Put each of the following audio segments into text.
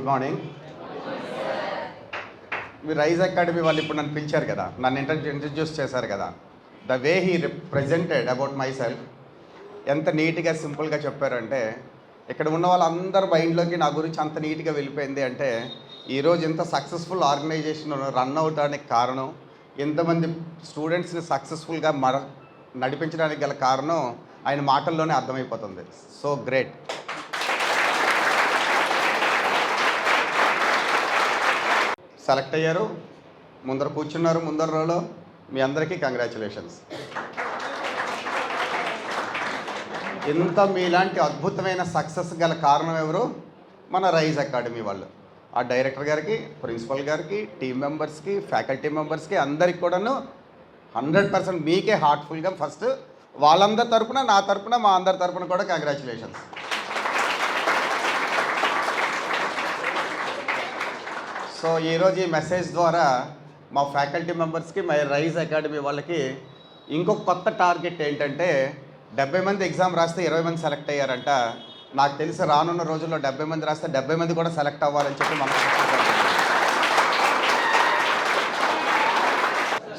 Good morning. మీరు rise academy వాళ్ళు ఇప్పుడు నన్ను పిలిచారు కదా, నన్ను ఇంట్రడ్యూస్ చేశారు కదా. The way he represented about my self ఎంత నీట్గా సింపుల్గా చెప్పారంటే, ఇక్కడ ఉన్న వాళ్ళందరి మైండ్లోకి నా గురించి అంత నీట్గా వెళ్ళిపోయింది. అంటే ఈరోజు ఇంత సక్సెస్ఫుల్ ఆర్గనైజేషన్ రన్ అవడానికి కారణం, ఇంతమంది స్టూడెంట్స్ని సక్సెస్ఫుల్గా నడిపించడానికి గల కారణం ఆయన మాటల్లోనే అర్థమైపోతుంది. So great. సెలెక్ట్ అయ్యారు, ముందర కూర్చున్నారు, ముందర రోలో. మీ అందరికీ కంగ్రాచులేషన్స్. ఇంత మీలాంటి అద్భుతమైన సక్సెస్ గల కారణం ఎవరు? మన రైజ్ అకాడమీ వాళ్ళు. ఆ డైరెక్టర్ గారికి, ప్రిన్సిపల్ గారికి, టీమ్ మెంబర్స్కి, ఫ్యాకల్టీ మెంబర్స్కి, అందరికి కూడాను 100% మీకే హార్ట్ఫుల్గా ఫస్ట్ వాళ్ళందరి తరపున, నా తరపున, మా అందరి తరపున కూడా కంగ్రాచులేషన్స్. సో ఈరోజు ఈ మెసేజ్ ద్వారా మా ఫ్యాకల్టీ మెంబర్స్కి, మా రైజ్ అకాడమీ వాళ్ళకి ఇంకొక కొత్త టార్గెట్ ఏంటంటే, 70 మంది ఎగ్జామ్ రాస్తే 20 మంది సెలెక్ట్ అయ్యారంట. నాకు తెలిసి రానున్న రోజుల్లో 70 మంది రాస్తే 70 మంది కూడా సెలెక్ట్ అవ్వాలని చెప్పి మనం.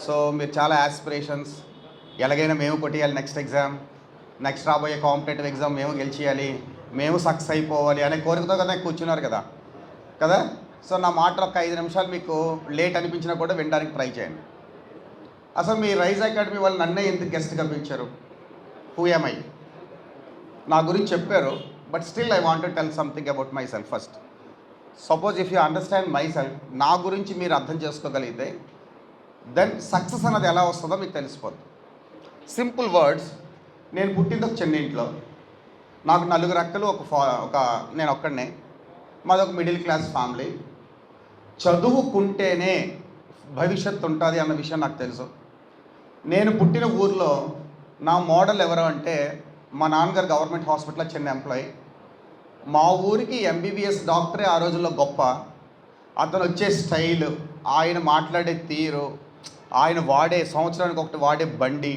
సో మీరు చాలా యాస్పిరేషన్స్, ఎలాగైనా మేము కొట్టేయాలి నెక్స్ట్ ఎగ్జామ్, నెక్స్ట్ రాబోయే కాంపిటేటివ్ ఎగ్జామ్ మేము గెలిచేయాలి, మేము సక్సెస్ అయిపోవాలి అనే కోరికతో కదా కూర్చున్నారు కదా కదా. సో నా మాటలు ఒక 5 నిమిషాలు మీకు లేట్ అనిపించినా కూడా వినడానికి ట్రై చేయండి. అసలు మీ రైజ్ అకాడమీ వాళ్ళు నన్నే ఎందుకు గెస్ట్గా పిలిచారు? Who am I? నా గురించి చెప్పారు, but still I want to tell something about my self first. Suppose if you understand my self, నా గురించి మీరు అర్థం చేసుకోగలిగితే దెన్ సక్సెస్ అన్నది ఎలా వస్తుందో మీకు తెలిసిపోతుంది. Simple words. నేను పుట్టింది ఒక చిన్న ఇంట్లో, నాకు 4 అక్కలు, ఒక నేను ఒక్కడనే. మాది ఒక మిడిల్ క్లాస్ ఫ్యామిలీ. చదువుకుంటేనే భవిష్యత్తు ఉంటుంది అన్న విషయం నాకు తెలుసు. నేను పుట్టిన ఊర్లో నా మోడల్ ఎవరు అంటే, మా నాన్నగారు గవర్నమెంట్ హాస్పిటల్లో చిన్న ఎంప్లాయీ. మా ఊరికి ఎంబీబీఎస్ డాక్టరే ఆ రోజుల్లో గొప్ప. అతను వచ్చే స్టైలు, ఆయన మాట్లాడే తీరు, ఆయన వాడే సంవత్సరానికి ఒకటి వాడే బండి,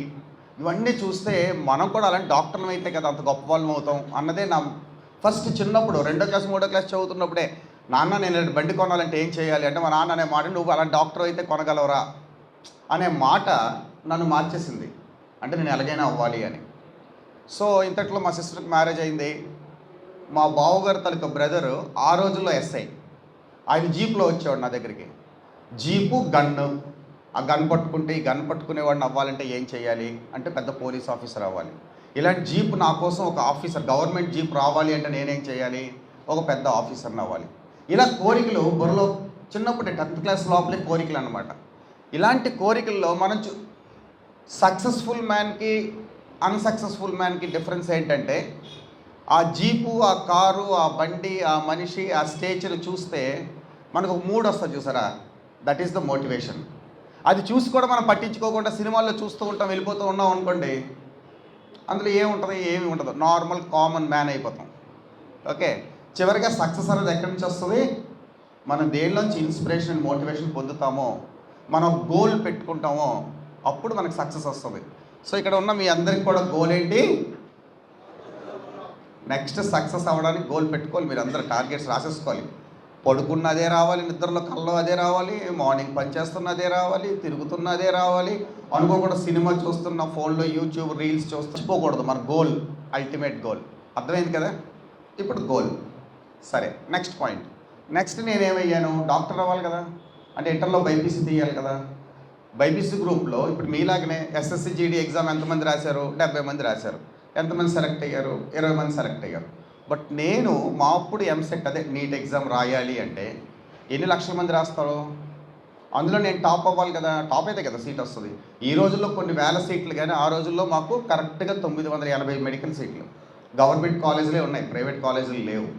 ఇవన్నీ చూస్తే మనం కూడా అలాంటి డాక్టర్లు అయితే కదా అంత గొప్ప వాళ్ళం అవుతాం అన్నదే నా ఫస్ట్. చిన్నప్పుడు 2వ క్లాస్ 3వ క్లాస్ చదువుతున్నప్పుడే, నాన్న నేను బండి కొనాలంటే ఏం చేయాలి అంటే, మా నాన్న అనే మాట, నువ్వు అలాంటి డాక్టర్ అయితే కొనగలవరా అనే మాట నన్ను మార్చేసింది. అంటే నేను ఎలాగైనా అవ్వాలి అని. సో ఇంతట్లో మా సిస్టర్కి మ్యారేజ్ అయింది. మా బావగారు తనకు బ్రదరు ఆ రోజుల్లో ఎస్ఐ. ఆయన జీప్లో వచ్చేవాడు నా దగ్గరికి. Jeep, gun. ఆ గన్ పట్టుకుంటే, ఈ గన్ పట్టుకునేవాడిని అవ్వాలంటే ఏం చేయాలి అంటే, పెద్ద పోలీస్ ఆఫీసర్ అవ్వాలి. ఇలాంటి జీప్ నా కోసం ఒక ఆఫీసర్, గవర్నమెంట్ జీప్ రావాలి అంటే నేనేం చేయాలి? ఒక పెద్ద ఆఫీసర్ని అవ్వాలి. ఇలా కోరికలు బుర్రలో చిన్నప్పుడు 10th క్లాస్ లోపలే కోరికలు అన్నమాట. ఇలాంటి కోరికల్లో మనం సక్సెస్ఫుల్ మ్యాన్కి, అన్సక్సెస్ఫుల్ మ్యాన్కి డిఫరెన్స్ ఏంటంటే, ఆ జీపు, ఆ కారు, ఆ బండి, ఆ మనిషి, ఆ స్టేచర్ చూస్తే మనకు ఒక మూడ్ వస్తుంది చూసారా, దట్ ఈస్ ద మోటివేషన్. అది చూసి కూడా మనం పట్టించుకోకుండా సినిమాల్లో చూస్తూ ఉంటాం, వెళ్ళిపోతూ ఉన్నాం అనుకోండి, అందులో ఏముంటుంది? ఏమి ఉండదు. నార్మల్ కామన్ మ్యాన్ అయిపోతాం. ఓకే, చివరిగా సక్సెస్ అనేది ఎక్కడి నుంచి వస్తుంది? మనం దేనిలోంచి ఇన్స్పిరేషన్, మోటివేషన్ పొందుతామో, మనం గోల్ పెట్టుకుంటామో, అప్పుడు మనకు సక్సెస్ వస్తుంది. సో ఇక్కడ ఉన్న మీ అందరికి కూడా గోల్ ఏంటి? నెక్స్ట్ సక్సెస్ అవ్వడానికి గోల్ పెట్టుకోవాలి. మీరు అందరూ టార్గెట్స్ రాసేసుకోవాలి. పడుకున్న అదే రావాలి, నిద్రలో కల్లో అదే రావాలి, మార్నింగ్ పనిచేస్తున్న అదే రావాలి, తిరుగుతున్న అదే రావాలి, అనుకోకుండా సినిమా చూస్తున్న, ఫోన్లో యూట్యూబ్ రీల్స్ చూసుకోకూడదు. మన గోల్, అల్టిమేట్ గోల్. అర్థమైంది కదా? ఇప్పుడు గోల్. సరే, నెక్స్ట్ పాయింట్. నెక్స్ట్ నేనేమయ్యాను? డాక్టర్ అవ్వాలి కదా, అంటే ఇంటర్లో బైపీసీ తీయాలి కదా. బైపీసీ గ్రూప్లో ఇప్పుడు మీలాగనే ఎస్ఎస్సి జీడీ ఎగ్జామ్ ఎంతమంది రాశారు? 70 మంది రాశారు. ఎంతమంది సెలెక్ట్ అయ్యారు? 20 మంది సెలెక్ట్ అయ్యారు. బట్ నేను మా అప్పుడు ఎంసెట్, అదే నీట్ ఎగ్జామ్ రాయాలి అంటే ఎన్ని లక్షల మంది రాస్తారు? అందులో నేను టాప్ అవ్వాలి కదా. టాప్ అయితే కదా సీట్ వస్తుంది. ఈ రోజుల్లో కొన్ని వేల సీట్లు, కానీ ఆ రోజుల్లో మాకు కరెక్ట్గా 980 మెడికల్ సీట్లు. గవర్నమెంట్ కాలేజీలే ఉన్నాయి, ప్రైవేట్ కాలేజీలు లేవు.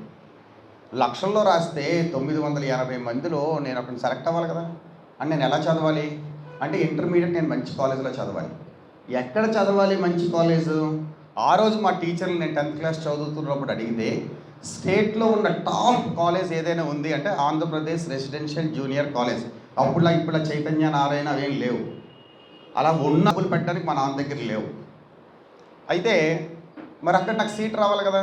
లక్షల్లో రాస్తే 980 మందిలో నేను అక్కడ సెలెక్ట్ అవ్వాలి కదా. అని నేను ఎలా చదవాలి అంటే, ఇంటర్మీడియట్ నేను మంచి కాలేజీలో చదవాలి. ఎక్కడ చదవాలి మంచి కాలేజు? ఆ రోజు మా టీచర్లు నేను 10th క్లాస్ చదువుతున్నప్పుడు అడిగితే, స్టేట్లో ఉన్న టాప్ కాలేజ్ ఏదైనా ఉంది అంటే ఆంధ్రప్రదేశ్ రెసిడెన్షియల్ జూనియర్ కాలేజ్. అప్పుడులా ఇప్పుడు చైతన్య, నారాయణ అవేం లేవు. అలా ఉన్నప్పులు పెట్టడానికి మా నాన్న దగ్గర లేవు. అయితే మరి అక్కడ నాకు సీట్ రావాలి కదా.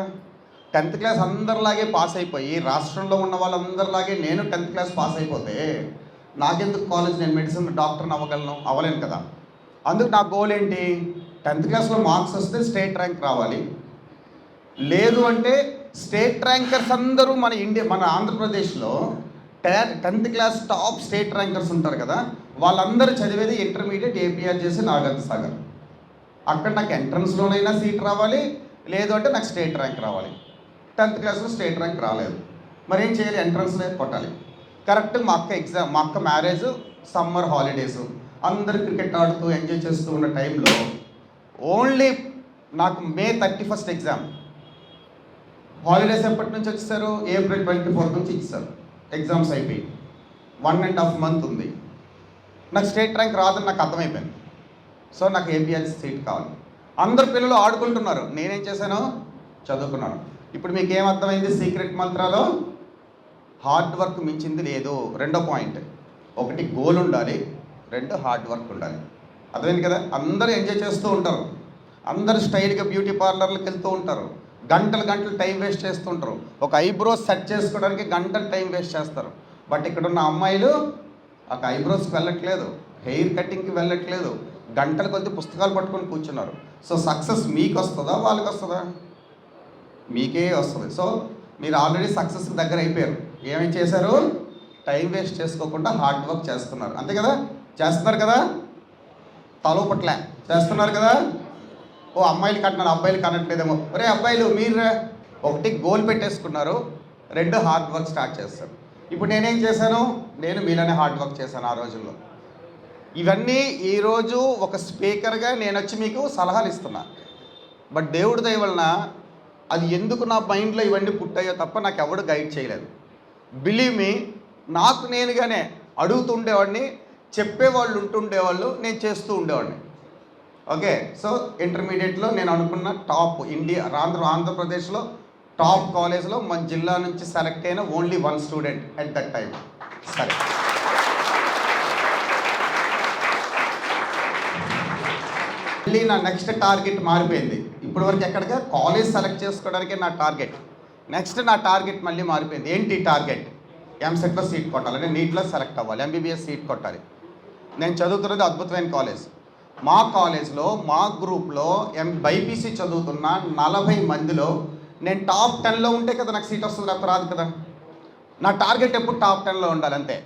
10th క్లాస్ అందరిలాగే పాస్ అయిపోయి రాష్ట్రంలో ఉన్న వాళ్ళందరిలాగే నేను 10th క్లాస్ పాస్ అయిపోతే నాకెందుకు కాలేజ్, నేను మెడిసిన్ డాక్టర్ని అవ్వగలను? అవ్వలేను కదా. అందుకు నా గోల్ ఏంటి, 10th క్లాస్లో మార్క్స్ వస్తే స్టేట్ ర్యాంక్ రావాలి. లేదు అంటే స్టేట్ ర్యాంకర్స్ అందరూ మన ఆంధ్రప్రదేశ్లో 10th class top state rankers ఉంటారు కదా, వాళ్ళందరూ చదివేది ఇంటర్మీడియట్ ఏపీఆర్ చేసి నాగార్జున సాగర్. అక్కడ నాకు ఎంట్రన్స్లోనైనా సీట్ రావాలి, లేదు అంటే నాకు స్టేట్ ర్యాంక్ రావాలి. 10th క్లాస్లో స్టేట్ ర్యాంక్ రాలేదు, మరి ఏం చేయాలి? ఎంట్రన్స్లో కొట్టాలి. కరెక్ట్ మా అక్క మ్యారేజ్, సమ్మర్ హాలిడేస్, అందరు క్రికెట్ ఆడుతూ ఎంజాయ్ చేస్తూ ఉన్న టైంలో ఓన్లీ నాకు మే 31st ఎగ్జామ్. హాలిడేస్ ఎప్పటి నుంచి వచ్చేసారు? ఏప్రిల్ 24 నుంచి ఇచ్చారు. ఎగ్జామ్స్ అయిపోయి 1.5 month ఉంది. నాకు స్టేట్ ర్యాంక్ రాదని నాకు అర్థమైపోయింది. సో నాకు ఏపీఎల్ సీట్ కావాలి. అందరు పిల్లలు ఆడుకుంటున్నారు, నేనేం చేశాను? చదువుకున్నాను. ఇప్పుడు మీకు ఏం అర్థమైంది? సీక్రెట్ మంత్రాలో హార్డ్ వర్క్ మించింది లేదు. రెండో పాయింట్, ఒకటి గోల్ ఉండాలి, 2 హార్డ్ వర్క్ ఉండాలి. అర్థమైంది కదా. అందరూ ఎంజాయ్ చేస్తూ ఉంటారు, అందరూ స్టైల్గా బ్యూటీ పార్లర్లకు వెళ్తూ ఉంటారు, గంటలు టైం వేస్ట్ చేస్తుంటారు. ఒక ఐబ్రోస్ సెట్ చేసుకోవడానికి గంటలు టైం వేస్ట్ చేస్తారు. బట్ ఇక్కడున్న అమ్మాయిలు ఒక ఐబ్రోస్కి వెళ్ళట్లేదు, హెయిర్ కటింగ్కి వెళ్ళట్లేదు, గంటల కొద్ది పుస్తకాలు పట్టుకొని కూర్చున్నారు. సో సక్సెస్ మీకు వస్తుందా, వాళ్ళకి వస్తుందా? మీకే వస్తుంది. సో మీరు ఆల్రెడీ సక్సెస్ దగ్గర అయిపోయారు. ఏమేమి చేశారు? టైం వేస్ట్ చేసుకోకుండా హార్డ్ వర్క్ చేస్తున్నారు. అంతే కదా, చేస్తున్నారు కదా, తలోపట్లే చేస్తున్నారు కదా. ఓ అమ్మాయిలు కట్టినారు, అబ్బాయిలు కనట్లేదేమో. ఒరే అబ్బాయిలు, మీరు ఒకటి గోల్ పెట్టేసుకున్నారు, 2 హార్డ్ వర్క్ స్టార్ట్ చేస్తారు. ఇప్పుడు నేనేం చేశాను? నేను మీలోనే హార్డ్ వర్క్ చేశాను ఆ రోజుల్లో. ఇవన్నీ ఈరోజు ఒక స్పీకర్గా నేను వచ్చి మీకు సలహాలు ఇస్తున్నా. బట్ దేవుడి దయ వలన అది ఎందుకు నా మైండ్లో ఇవన్నీ పుట్టాయో తప్ప నాకు ఎవడు గైడ్ చేయలేదు. బిలీవ్ మీ, నాకు నేనుగానే అడుగుతుండేవాడిని, చెప్పేవాళ్ళు ఉంటుండేవాళ్ళు, నేను చేస్తూ ఉండేవాడిని. ఓకే. సో ఇంటర్మీడియట్లో నేను అనుకున్న టాప్ ఆంధ్రప్రదేశ్లో టాప్ కాలేజ్లో మన జిల్లా నుంచి సెలెక్ట్ అయిన only 1 student at that time. సరే, మళ్ళీ నా నెక్స్ట్ టార్గెట్ మారిపోయింది. ఇప్పటి వరకు ఎక్కడిగా కాలేజ్ సెలెక్ట్ చేసుకోవడానికే నా టార్గెట్. నెక్స్ట్ నా టార్గెట్ మళ్ళీ మారిపోయింది. ఏంటి టార్గెట్? ఎంసెట్లో సీట్ కొట్టాలి, నేను నీట్లో సెలెక్ట్ అవ్వాలి, ఎంబీబీఎస్ సీట్ కొట్టాలి. నేను చదువుతున్నది అద్భుతమైన కాలేజ్. మా కాలేజ్లో మా గ్రూప్లో బైపీసీ చదువుతున్న 40 మందిలో నేను టాప్ 10లో ఉంటే కదా నాకు సీట్ వస్తుంది, లేకపోతే రాదు కదా. నా టార్గెట్ ఎప్పుడు టాప్ 10లో ఉండాలి, అంతే.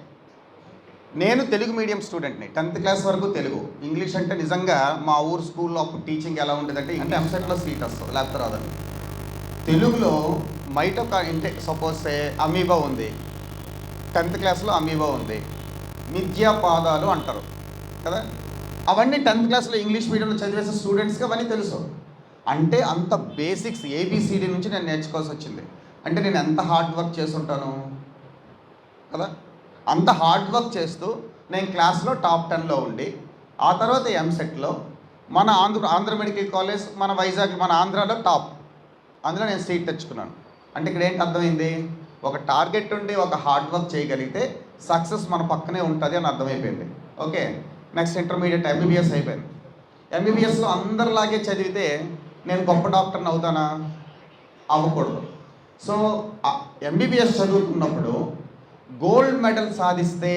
నేను తెలుగు మీడియం స్టూడెంట్ని, 10th క్లాస్ వరకు తెలుగు. ఇంగ్లీష్ అంటే నిజంగా మా ఊరు స్కూల్లో అప్పుడు టీచింగ్ ఎలా ఉండేదంటే ఎంసెట్లో సీట్ వస్తుంది, లేకపోతే రాదని. తెలుగులో అంటే సపోజ్ అమీబా ఉంది, 10th క్లాస్లో అమీబా ఉంది, మిథ్యాపాదాలు అంటారు కదా. అవన్నీ 10th క్లాస్లో ఇంగ్లీష్ మీడియంలో చదివేసే స్టూడెంట్స్కి అవన్నీ తెలుసు. అంటే అంత బేసిక్స్ ఏబిసిడి నుంచి నేను నేర్చుకోవాల్సి వచ్చింది. అంటే నేను ఎంత హార్డ్ వర్క్ చేస్తుంటాను కదా. అంత హార్డ్ వర్క్ చేస్తూ నేను క్లాస్లో టాప్ 10లో ఉండి, ఆ తర్వాత ఎంసెట్లో మన ఆంధ్ర మెడికల్ కాలేజ్, మన వైజాగ్, మన ఆంధ్రాలో టాప్, అందులో నేను సీట్ తెచ్చుకున్నాను. అంటే ఇక్కడ ఏంటి అర్థమైంది? ఒక టార్గెట్ ఉండి ఒక హార్డ్ వర్క్ చేయగలిగితే సక్సెస్ మన పక్కనే ఉంటుంది అని అర్థమైపోయింది. ఓకే. నెక్స్ట్ ఇంటర్మీడియట్ ఎంబీబీఎస్ అయిపోయింది. ఎంబీబీఎస్లో అందరిలాగే చదివితే నేను గొప్ప డాక్టర్ని అవుతానా? అవ్వకూడదు. సో ఎంబీబీఎస్ చదువుతున్నప్పుడు గోల్డ్ మెడల్ సాధిస్తే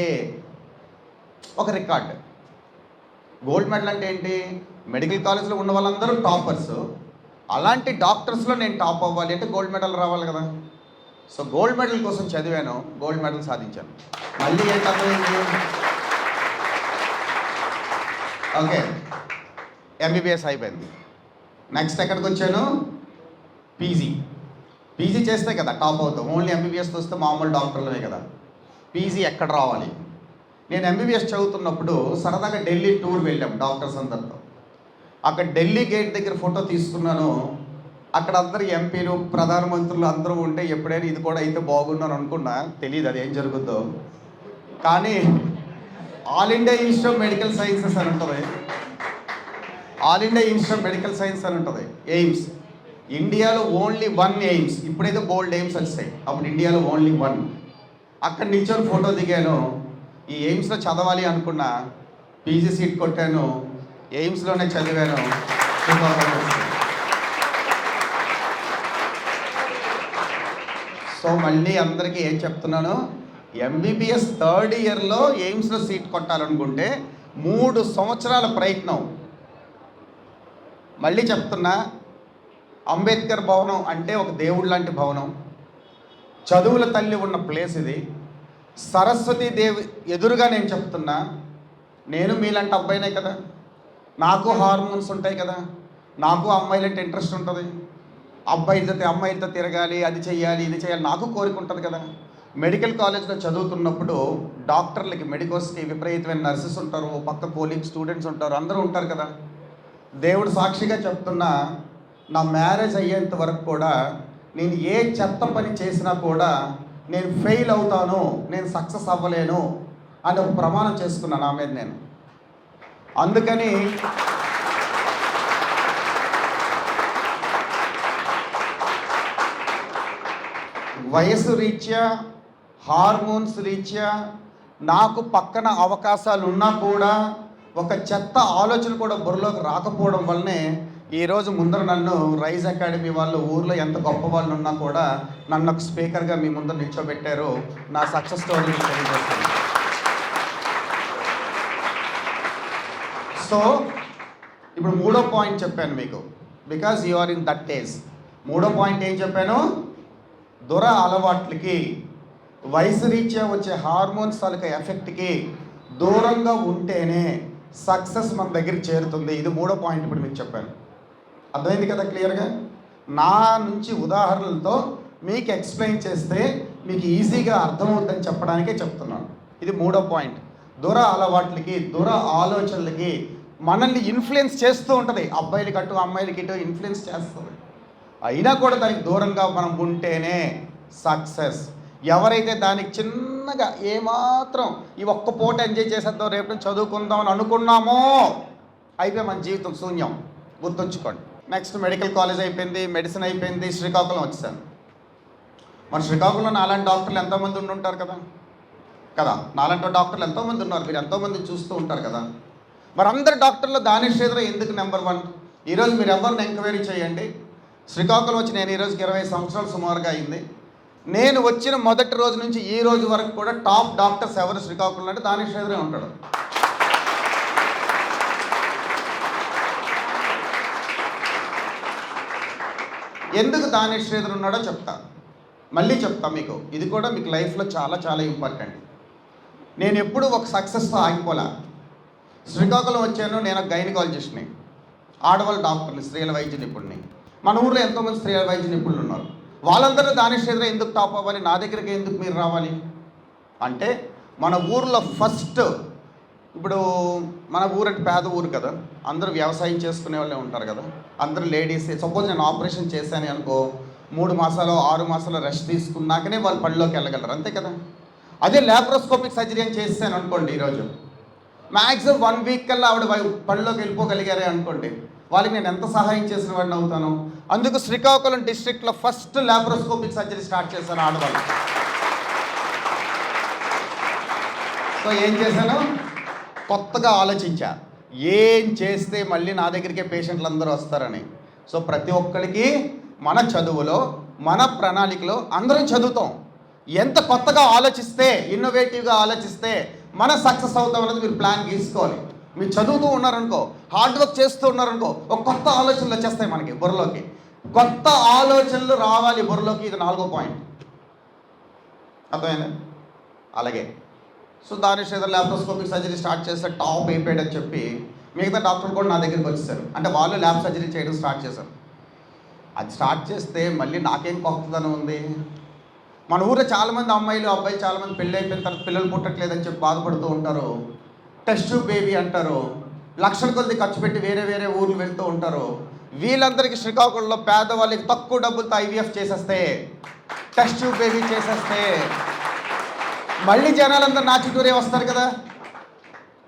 ఒక రికార్డ్. గోల్డ్ మెడల్ అంటే ఏంటి? మెడికల్ కాలేజ్లో ఉన్న వాళ్ళందరూ టాపర్స్, అలాంటి డాక్టర్స్లో నేను టాప్ అవ్వాలి అంటే గోల్డ్ మెడల్ రావాలి కదా. సో గోల్డ్ మెడల్ కోసం చదివాను, గోల్డ్ మెడల్ సాధించాను. మళ్ళీ ఏంటంటే ఓకే, ఎంబీబీఎస్ అయిపోయింది. నెక్స్ట్ ఎక్కడికి వచ్చాను? పీజీ చేస్తే కదా టాప్ అవుతాం. ఓన్లీ ఎంబీబీఎస్ వస్తే మామూలు డాక్టర్లమే కదా. పీజీ ఎక్కడ రావాలి? నేను ఎంబీబీఎస్ చదువుతున్నప్పుడు సరదాగా ఢిల్లీ టూర్ వెళ్ళాం డాక్టర్స్ అందరితో. అక్కడ ఢిల్లీ గేట్ దగ్గర ఫోటో తీసుకున్నాను. అక్కడ అందరు ఎంపీలు, ప్రధానమంత్రులు అందరూ ఉంటే ఎప్పుడైనా ఇది కూడా అయితే బాగున్నాను అనుకున్నా. తెలియదు అది ఏం జరుగుద్దో. కానీ all India institute of medical sciences అని ఉంటుంది, all India institute of medical science అని ఉంటుంది, ఎయిమ్స్. ఇండియాలో ఓన్లీ 1 ఎయిమ్స్. ఇప్పుడైతే బోల్డ్ ఎయిమ్స్ వచ్చాయి, అప్పుడు ఇండియాలో ఓన్లీ 1. అక్కడ నిల్చొని ఫోటో దిగాను. ఈ ఎయిమ్స్లో చదవాలి అనుకున్నా, పీజీ సీట్ కొట్టాను, ఎయిమ్స్లోనే చదివాను. సో మళ్ళీ అందరికీ ఏం చెప్తున్నాను, ఎంబీబీఎస్ థర్డ్ ఇయర్లో ఎయిమ్స్లో సీట్ కొట్టాలనుకుంటే 3 సంవత్సరాల ప్రయత్నం. మళ్ళీ చెప్తున్నా, అంబేద్కర్ భవనం అంటే ఒక దేవుడు లాంటి భవనం, చదువుల తల్లి ఉన్న ప్లేస్ ఇది. సరస్వతీదేవి ఎదురుగా నేను చెప్తున్నా, నేను మీలాంటి అబ్బాయినే కదా, నాకు హార్మోన్స్ ఉంటాయి కదా, నాకు అమ్మాయిలంటే ఇంట్రెస్ట్ ఉంటుంది, అమ్మాయిలతో తిరగాలి, అది చెయ్యాలి ఇది చేయాలి, నాకు కోరిక ఉంటుంది కదా. మెడికల్ కాలేజ్లో చదువుతున్నప్పుడు డాక్టర్లకి, మెడికోస్కి విపరీతమైన నర్సెస్ ఉంటారు, పక్క కోలీగ్ స్టూడెంట్స్ ఉంటారు, అందరూ ఉంటారు కదా. దేవుడు సాక్షిగా చెప్తున్నా, నా మ్యారేజ్ అయ్యేంత వరకు కూడా నేను ఏ చెత్త పని చేసినా కూడా నేను ఫెయిల్ అవుతాను, నేను సక్సెస్ అవ్వలేను అని ఒక ప్రమాణం చేసుకున్నాను నా మీద నేను. అందుకని వయసు రీత్యా, హార్మోన్స్ రీత్యా నాకు పక్కన అవకాశాలు ఉన్నా కూడా ఒక చెత్త ఆలోచన కూడా బుర్రలోకి రాకపోవడం వల్లనే ఈరోజు ముందర నన్ను రైజ్ అకాడమీ వాళ్ళు, ఊర్లో ఎంత గొప్ప వాళ్ళు ఉన్నా కూడా నన్ను ఒక స్పీకర్గా మీ ముందర నిల్చోబెట్టారు. నా సక్సెస్ స్టోరీ తెలియజేస్తాను. సో ఇప్పుడు 3వ పాయింట్ చెప్పాను మీకు, because you are in that age. 3వ పాయింట్ ఏం చెప్పాను, అలవాట్లకి, వయసు రీత్యా వచ్చే హార్మోన్స్ తాలూకా ఎఫెక్ట్కి దూరంగా ఉంటేనే సక్సెస్ మన దగ్గరికి చేరుతుంది. ఇది 3వ పాయింట్ ఇప్పుడు మీకు చెప్పాను. అర్థమైంది కదా క్లియర్గా? నా నుంచి ఉదాహరణలతో మీకు ఎక్స్ప్లెయిన్ చేస్తే మీకు ఈజీగా అర్థమవుతుందని చెప్పడానికే చెప్తున్నాను. ఇది 3వ పాయింట్. అలవాట్లకి, ఆలోచనలకి మనల్ని ఇన్ఫ్లుయెన్స్ చేస్తూ ఉంటుంది. అబ్బాయిలకి అటు అమ్మాయిలకి ఇటు ఇన్ఫ్లుయెన్స్ చేస్తుంది. అయినా కూడా దానికి దూరంగా మనం ఉంటేనే సక్సెస్. ఎవరైతే దానికి చిన్నగా ఏమాత్రం ఈ ఒక్క పూట ఎంజాయ్ చేసేద్దాం, రేపు నుంచి చదువుకుందాం అని అనుకున్నామో అయిపోయి మన జీవితం శూన్యం. గుర్తుంచుకోండి. నెక్స్ట్ మెడికల్ కాలేజ్ అయిపోయింది, మెడిసిన్ అయిపోయింది, శ్రీకాకుళం వచ్చాను. మన శ్రీకాకుళంలో నాలాంటి డాక్టర్లు ఎంతోమంది ఉండుంటారు కదా, నాలాంటి డాక్టర్లు ఎంతోమంది ఉన్నారు, మీరు ఎంతోమంది చూస్తూ ఉంటారు కదా. మరి అందరు డాక్టర్లు దానిష్ శ్రీధర్ ఎందుకు నెంబర్ 1? ఈరోజు మీరు ఎవరిని ఎంక్వైరీ చేయండి. శ్రీకాకుళం వచ్చి నేను ఈరోజుకి 20 సంవత్సరాలు సుమారుగా అయింది. నేను వచ్చిన మొదటి రోజు నుంచి ఈ రోజు వరకు కూడా టాప్ డాక్టర్స్ ఎవరు శ్రీకాకుళం అంటే దానిష్ శ్రీధరే ఉంటాడు. ఎందుకు దానిష్ శ్రీధర్ ఉన్నాడో చెప్తా, మళ్ళీ చెప్తా మీకు. ఇది కూడా మీకు లైఫ్లో చాలా చాలా ఇంపార్టెంట్. నేను ఎప్పుడూ ఒక సక్సెస్తో ఆగిపోలే. శ్రీకాకుళం వచ్చాను, నేను ఒక గైనకాలజిస్ట్ని, ఆడవాళ్ళ డాక్టర్ని, స్త్రీల వైద్య నిపుణుని. మన ఊళ్ళో ఎంతోమంది స్త్రీల వైద్య నిపుణులు ఉన్నారు. వాళ్ళందరూ దానిష్ శ్రీధర్ ఎందుకు టాప్ అవ్వాలి, నా దగ్గరికి ఎందుకు మీరు రావాలి అంటే, మన ఊర్లో ఫస్ట్, ఇప్పుడు మన ఊరు అంటే పేద ఊరు కదా, అందరూ వ్యవసాయం చేసుకునే వాళ్ళే ఉంటారు కదా, అందరూ లేడీస్. సపోజ్ నేను ఆపరేషన్ చేశాను అనుకో, 3 మాసాలు 6 మాసాలు రెస్ట్ తీసుకున్నాకనే వాళ్ళు పళ్ళలోకి వెళ్ళగలరు, అంతే కదా. అదే ల్యాప్రోస్కోపిక్ సర్జరీ అని చేసాను అనుకోండి, ఈరోజు మ్యాక్సిమం 1 వీక్ కల్లా ఆవిడ పళ్ళలోకి వెళ్ళిపోగలిగారే అనుకోండి, వాళ్ళకి నేను ఎంత సహాయం చేసిన వాడిని అవుతాను. అందుకు శ్రీకాకుళం డిస్ట్రిక్ట్లో ఫస్ట్ ల్యాప్రోస్కోపిక్ సర్జరీ స్టార్ట్ చేశాను ఆడవాళ్ళు. సో ఏం చేశాను, కొత్తగా ఆలోచించా, ఏం చేస్తే మళ్ళీ నా దగ్గరికే పేషెంట్లు అందరూ వస్తారని. సో ప్రతి ఒక్కరికి మన చదువులో, మన ప్రణాళికలో అందరం చదువుతాం. ఎంత కొత్తగా ఆలోచిస్తే, ఇన్నోవేటివ్గా ఆలోచిస్తే మన సక్సెస్ అవుతాం అనేది మీరు ప్లాన్ గీసుకోవాలి. మీరు చదువుతూ ఉన్నారనుకో, హార్డ్ వర్క్ చేస్తూ ఉన్నారనుకో, ఒక కొత్త ఆలోచనలు వచ్చేస్తాయి మనకి బుర్రలోకి. కొత్త ఆలోచనలు రావాలి బుర్రలోకి. ఇది 4వ పాయింట్. అర్థమైందా? అలాగే so Danish Sridhar laparoscopic surgery start చేస్తే టాప్ అయిపోయాడని చెప్పి మిగతా డాక్టర్లు కూడా నా దగ్గరికి వచ్చేసారు. అంటే వాళ్ళు ల్యాబ్ సర్జరీ చేయడం స్టార్ట్ చేశారు. అది స్టార్ట్ చేస్తే మళ్ళీ నాకేం కొత్తదనం ఉంది. మన ఊళ్ళో చాలామంది అబ్బాయిలు చాలామంది పెళ్ళి అయిపోయిన తర్వాత పిల్లలు పుట్టట్లేదని చెప్పి బాధపడుతూ ఉంటారు. టెస్ట్ బేబీ అంటారు, లక్షల కొద్ది ఖర్చు పెట్టి వేరే వేరే ఊర్లు వెళ్తూ ఉంటారు. వీళ్ళందరికీ శ్రీకాకుళంలో పేదవాళ్ళకి తక్కువ డబ్బులతో IVF చేసేస్తే, టెస్ట్ బేబీ చేసేస్తే మళ్ళీ జనాలందరూ నా చుట్టూరే వస్తారు కదా.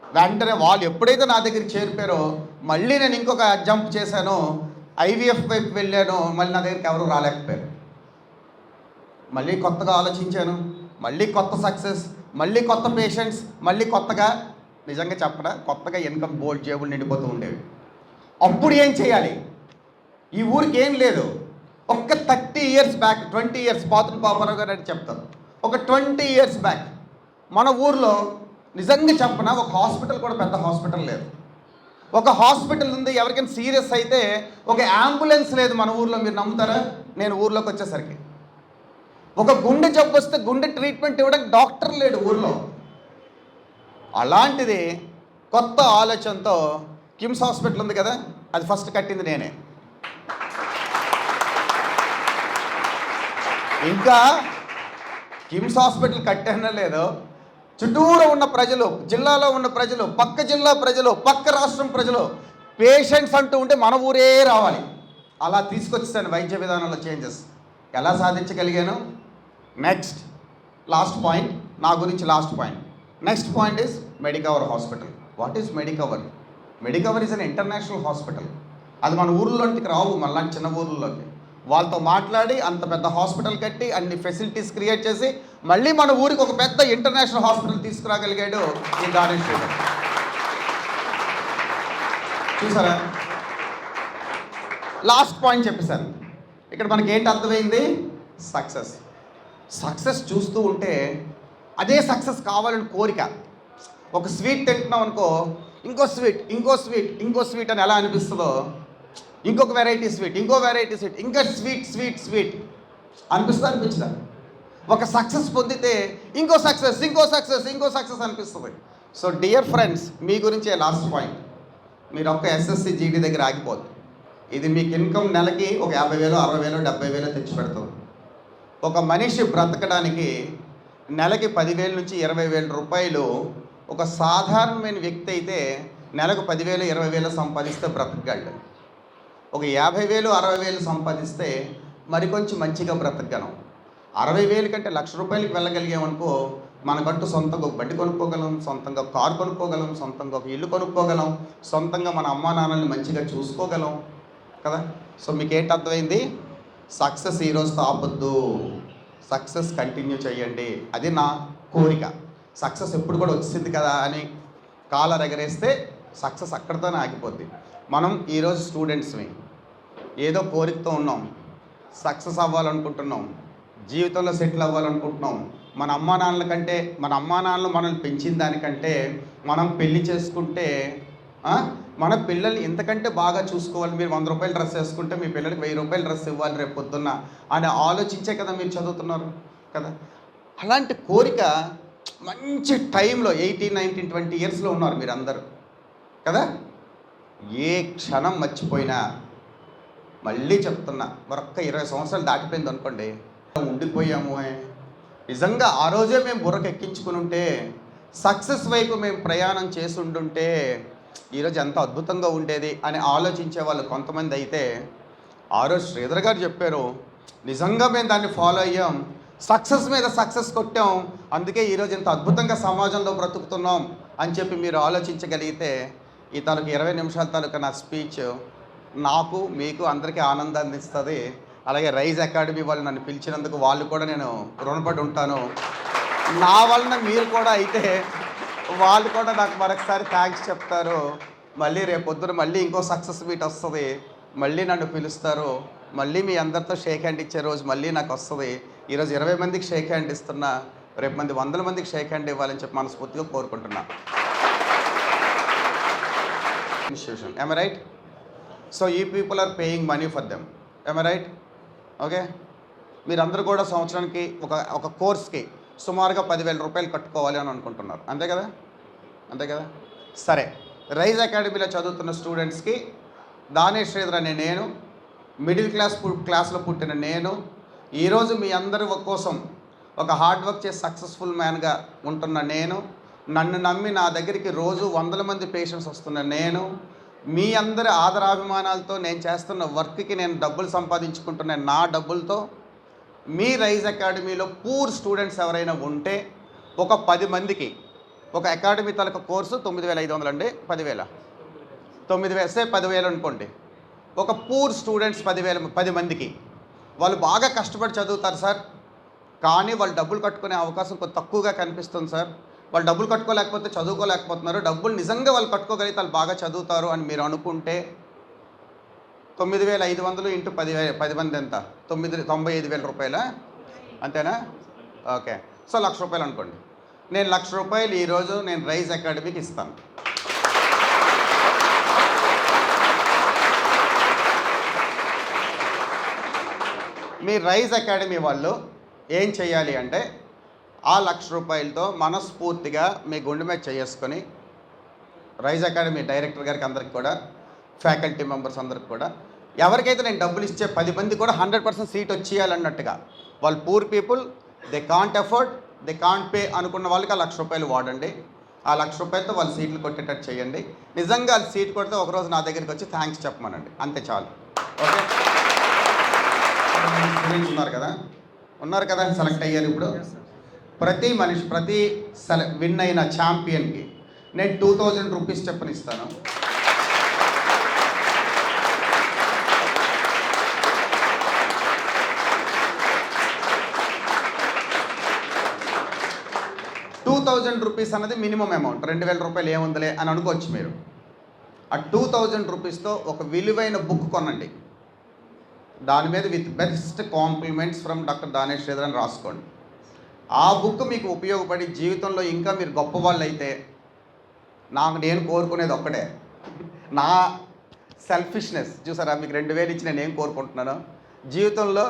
వెంటనే వాళ్ళు ఎప్పుడైతే నా దగ్గరికి చేరిపోయారో మళ్ళీ నేను ఇంకొక జంప్ చేశాను, IVF వైపు వెళ్ళాను. మళ్ళీ నా దగ్గరికి ఎవరు రాలేకపోయారు. మళ్ళీ కొత్తగా ఆలోచించాను, మళ్ళీ కొత్త సక్సెస్, మళ్ళీ కొత్త పేషెంట్స్, మళ్ళీ కొత్తగా, నిజంగా చెప్పడా, కొత్తగా ఇన్కమ్ బోల్డ్ జేబులు నిండిపోతూ ఉండేవి. అప్పుడు ఏం చేయాలి? ఈ ఊరికి ఏం లేదు, ఒక్క 30 years బ్యాక్, 20 years, పాత్రుడు పాపారావు గారు అని చెప్తారు, ఒక 20 years బ్యాక్ మన ఊర్లో నిజంగా చెప్పనా ఒక హాస్పిటల్ కూడా పెద్ద హాస్పిటల్ లేదు. ఒక హాస్పిటల్ ఉంది, ఎవరికైనా సీరియస్ అయితే ఒక అంబులెన్స్ లేదు మన ఊర్లో. మీరు నమ్ముతారా? నేను ఊర్లోకి వచ్చేసరికి ఒక గుండె జబ్బు వస్తే గుండె ట్రీట్మెంట్ ఇవ్వడానికి డాక్టర్ లేడు ఊర్లో. అలాంటిది కొత్త ఆలోచనతో కిమ్స్ హాస్పిటల్ ఉంది కదా, అది ఫస్ట్ కట్టింది నేనే. ఇంకా కిమ్స్ హాస్పిటల్ కట్టానో లేదో, చుట్టూరు ఉన్న ప్రజలు, జిల్లాలో ఉన్న ప్రజలు, పక్క జిల్లా ప్రజలు, పక్క రాష్ట్రం ప్రజలు పేషెంట్స్ అంటూ ఉంటే మన ఊరే రావాలి. అలా తీసుకొచ్చేసాను వైద్య విధానంలో చేంజెస్. ఎలా సాధించగలిగాను? నెక్స్ట్ లాస్ట్ పాయింట్, నా గురించి last point. Next point is Medicover hospital. What is Medicover? Medicover is an international hospital. అది మన ఊర్లోకి రావు, మళ్ళీ చిన్న ఊర్లలోకి. వాళ్ళతో మాట్లాడి అంత పెద్ద హాస్పిటల్ కట్టి అన్ని ఫెసిలిటీస్ క్రియేట్ చేసి మళ్ళీ మన ఊరికి ఒక పెద్ద ఇంటర్నేషనల్ హాస్పిటల్ తీసుకురాగలిగాడు ఈ దానేష్ గారు. చూసారా? లాస్ట్ పాయింట్ చెప్పేశారు. ఇక్కడ మనకి ఏంటి అర్థమైంది? సక్సెస్. సక్సెస్ చూస్తూ ఉంటే అదే సక్సెస్ కావాలని కోరిక. ఒక స్వీట్ తింటున్నాం అనుకో, ఇంకో స్వీట్, ఇంకో స్వీట్, ఇంకో స్వీట్ అని ఎలా అనిపిస్తుందో, ఇంకొక వెరైటీ స్వీట్, ఇంకో వెరైటీ స్వీట్, ఇంకా స్వీట్ స్వీట్ స్వీట్ అనిపిస్తుంది, అనిపించదా? ఒక సక్సెస్ పొందితే ఇంకో సక్సెస్, ఇంకో సక్సెస్, ఇంకో సక్సెస్ అనిపిస్తుంది. సో డియర్ ఫ్రెండ్స్, మీ గురించే లాస్ట్ పాయింట్. మీరు ఒక్క ఎస్ఎస్సి జీడీ దగ్గర ఆగిపోదు. ఇది మీకు ఇన్కమ్ నెలకి ఒక 50,000, 60,000, 70,000 తెచ్చి పెడుతుంది. ఒక మనిషి బ్రతకడానికి నెలకి 10,000 నుంచి 20,000 రూపాయలు ఒక సాధారణమైన వ్యక్తి అయితే నెలకు 10,000, 20,000 సంపాదిస్తే బ్రతకగలడు. ఒక 50,000, 60,000 సంపాదిస్తే మరికొంచెం మంచిగా బ్రతకగలం. 60,000 కంటే ₹1,00,000 వెళ్ళగలిగామనుకో, మనకంటూ సొంతంగా ఒక బండి కొనుక్కోగలం, సొంతంగా కారు కొనుక్కోగలం, సొంతంగా ఒక ఇల్లు కొనుక్కోగలం, సొంతంగా మన అమ్మా నాన్నల్ని మంచిగా చూసుకోగలం కదా. సో మీకు ఏంటి అర్థమైంది? సక్సెస్ ఈరోజుతో ఆపొద్దు, సక్సెస్ కంటిన్యూ చేయండి. అది నా కోరిక. సక్సెస్ ఎప్పుడు కూడా వచ్చింది కదా అని కాలర్ ఎగరేస్తే సక్సెస్ అక్కడితోనే ఆగిపోద్ది. మనం ఈరోజు స్టూడెంట్స్ని ఏదో కోరికతో ఉన్నాం, సక్సెస్ అవ్వాలనుకుంటున్నాం, జీవితంలో సెటిల్ అవ్వాలనుకుంటున్నాం. మన అమ్మా నాన్నల కంటే, మన అమ్మా నాన్నలు మనల్ని పెంచిన దానికంటే మనం పెళ్లి చేసుకుంటే మన పిల్లల్ని ఎంతకంటే బాగా చూసుకోవాలి. మీరు ₹100 డ్రెస్ వేసుకుంటే మీ పిల్లలకి ₹1000 డ్రెస్ ఇవ్వాలి రేపు పొద్దున్న అని ఆలోచించే కదా మీరు చదువుతున్నారు కదా. అలాంటి కోరిక మంచి టైంలో 18, 19, 20 ఇయర్స్లో ఉన్నారు మీరు అందరూ కదా. ఏ క్షణం మర్చిపోయినా, మళ్ళీ చెప్తున్నా, మరొక్క 20 సంవత్సరాలు దాటిపోయింది అనుకోండి, ఉండిపోయాము. నిజంగా ఆ రోజే మేము బుర్రకు ఎక్కించుకుని ఉంటే, సక్సెస్ వైపు మేము ప్రయాణం చేసి ఉండుంటే ఈరోజు ఎంత అద్భుతంగా ఉండేది అని ఆలోచించే వాళ్ళు కొంతమంది అయితే, ఆ రోజు శ్రీధర్ గారు చెప్పారు, నిజంగా మేము దాన్ని ఫాలో అయ్యాం, సక్సెస్ మీద సక్సెస్ కొట్టాం, అందుకే ఈరోజు ఇంత అద్భుతంగా సమాజంలో బ్రతుకుతున్నాం అని చెప్పి మీరు ఆలోచించగలిగితే, ఈ తాలూకు 20 నిమిషాల తాలూకా నా స్పీచ్ నాకు, మీకు అందరికీ ఆనందాన్ని ఇస్తుంది. అలాగే రైజ్ అకాడమీ వాళ్ళు నన్ను పిలిచినందుకు వాళ్ళు కూడా నేను రుణపడి ఉంటాను. నా వలన మీరు కూడా అయితే వాళ్ళు కూడా నాకు మరొకసారి థ్యాంక్స్ చెప్తారు. మళ్ళీ రేపొద్దున మళ్ళీ ఇంకో సక్సెస్ మీట్ వస్తుంది, మళ్ళీ నన్ను పిలుస్తారు, మళ్ళీ మీ అందరితో షేక్ హ్యాండ్ ఇచ్చే రోజు మళ్ళీ నాకు వస్తుంది. ఈరోజు 20 మందికి షేక్ హ్యాండ్ ఇస్తున్నా, రేపు 100 మందికి షేక్ హ్యాండ్ ఇవ్వాలని చెప్పి మనస్ఫూర్తిగా కోరుకుంటున్నా. Institution, am I right? So you people are paying money for them, am I right? Okay, మీరందరూ కూడా సంవత్సరానికి ఒక కోర్స్కి సుమారుగా 10,000 రూపాయలు కట్టుకోవాలి అని అనుకుంటున్నారు, అంతే కదా, అంతే కదా. సరే, రైజ్ అకాడమీలో చదువుతున్న స్టూడెంట్స్కి దానేష్ శ్రీధర్ అనే నేను, మిడిల్ క్లాస్లో పుట్టిన నేను, ఈరోజు మీ అందరి కోసం ఒక హార్డ్ వర్క్ చేసి సక్సెస్ఫుల్ మ్యాన్గా ఉంటున్న నేను, నన్ను నమ్మి నా దగ్గరికి రోజు 100 మంది పేషెంట్స్ వస్తున్న నేను, మీ అందరి ఆదరాభిమానాలతో నేను చేస్తున్న వర్క్కి నేను డబ్బులు సంపాదించుకుంటున్న నా డబ్బులతో మీ రైజ్ అకాడమీలో పూర్ స్టూడెంట్స్ ఎవరైనా ఉంటే ఒక 10 మందికి, ఒక అకాడమీ తాలూకా కోర్సు 9,500 అండి, 10,000, 9,000 వేస్తే 10,000 అనుకోండి. ఒక పూర్ స్టూడెంట్స్ 10 మందికి, వాళ్ళు బాగా కష్టపడి చదువుతారు సార్, కానీ వాళ్ళు డబ్బులు కట్టుకునే అవకాశం కొంచెం తక్కువగా కనిపిస్తుంది సార్, వాళ్ళు డబ్బులు కట్టుకోలేకపోతే చదువుకోలేకపోతున్నారు, డబ్బులు నిజంగా వాళ్ళు కట్టుకోగలిగితే వాళ్ళు బాగా చదువుతారు అని మీరు అనుకుంటే 9,500 ఇంటూ 10 మంది ఎంత? 95,000 రూపాయలా? అంతేనా? ఓకే. సో ₹1,00,000 అనుకోండి. నేను ₹1,00,000 ఈరోజు నేను రైజ్ అకాడమీకి ఇస్తాను. మీ రైజ్ అకాడమీ వాళ్ళు ఏం చేయాలి అంటే ఆ ₹1,00,000తో మనస్ఫూర్తిగా మీ గుండె మీద చేసుకొని రైజ్ అకాడమీ డైరెక్టర్ గారికి అందరికి కూడా, ఫ్యాకల్టీ మెంబర్స్ అందరికి కూడా, ఎవరికైతే నేను డబ్బులు ఇచ్చే 10 మంది కూడా 100% సీట్ వచ్చేయాలన్నట్టుగా, వాళ్ళు poor people, they can't afford, they can't pay అనుకున్న వాళ్ళకి ఆ ₹1,00,000 వాడండి. ఆ ₹1,00,000తో వాళ్ళు సీట్లు కొట్టేటట్టు చేయండి. నిజంగా వాళ్ళు సీట్ కొడితే ఒకరోజు నా దగ్గరికి వచ్చి థ్యాంక్స్ చెప్పమనండి, అంతే చాలు. ఓకే. స్టూడెంట్స్ ఉన్నారు కదా సెలెక్ట్ అయ్యారు. ఇప్పుడు ప్రతి విన్ అయిన ఛాంపియన్కి నేను 2,000 రూపీస్ చెప్పనిస్తాను. ₹2,000 అన్నది మినిమం అమౌంట్. 2,000 రూపాయలు ఏముందిలే అని అనుకోవచ్చు మీరు. ఆ 2,000 రూపీస్తో ఒక విలువైన బుక్ కొనండి. దాని మీద with best compliments from doctor Danesh Sridhar అని రాసుకోండి. ఆ బుక్ మీకు ఉపయోగపడి జీవితంలో ఇంకా మీరు గొప్పవాళ్ళు అయితే, నేను కోరుకునేది ఒక్కటే, నా సెల్ఫిష్నెస్ చూసారా, మీకు 2,000 ఇచ్చి నేను ఏం కోరుకుంటున్నాను, జీవితంలో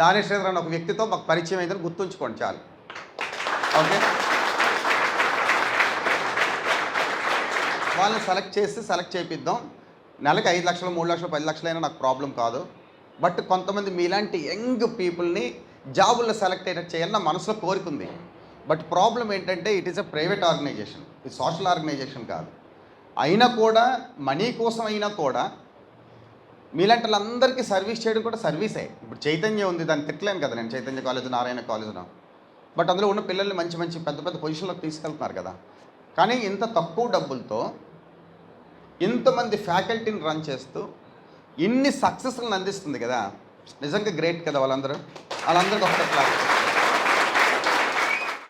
దానేష్ శ్రీధర్ అనే ఒక వ్యక్తితో మాకు పరిచయం అయిందని గుర్తుంచుకోండి చాలు. ఓకే. వాళ్ళని సెలెక్ట్ చేయిద్దాం. నెలకు 5 లక్షలు, 3 లక్షలు, 10 లక్షలు అయినా నాకు ప్రాబ్లం కాదు. బట్ కొంతమంది మీలాంటి యంగ్ పీపుల్ని జాబుల్లో సెలెక్ట్ అయ్యేటట్టు చేయాలని నా మనసులో కోరుకుంది. బట్ ప్రాబ్లం ఏంటంటే it is a private organisation, ఇది సోషల్ ఆర్గనైజేషన్ కాదు. అయినా కూడా మనీ కోసం అయినా కూడా మీలాంటి వాళ్ళందరికీ సర్వీస్ చేయడం కూడా సర్వీసే. ఇప్పుడు చైతన్య ఉంది, దాన్ని తిట్టలేను కదా నేను, చైతన్య కాలేజ్, నారాయణ కాలేజ్లో. బట్ అందులో ఉన్న పిల్లల్ని మంచి పెద్ద పొజిషన్లోకి తీసుకెళ్తున్నారు కదా. కానీ ఇంత తక్కువ డబ్బులతో ఇంతమంది ఫ్యాకల్టీని రన్ చేస్తూ ఇన్ని సక్సెస్లను అందిస్తుంది కదా, నిజంగా గ్రేట్ కదా. వాళ్ళందరికీ ఒక క్లాస్.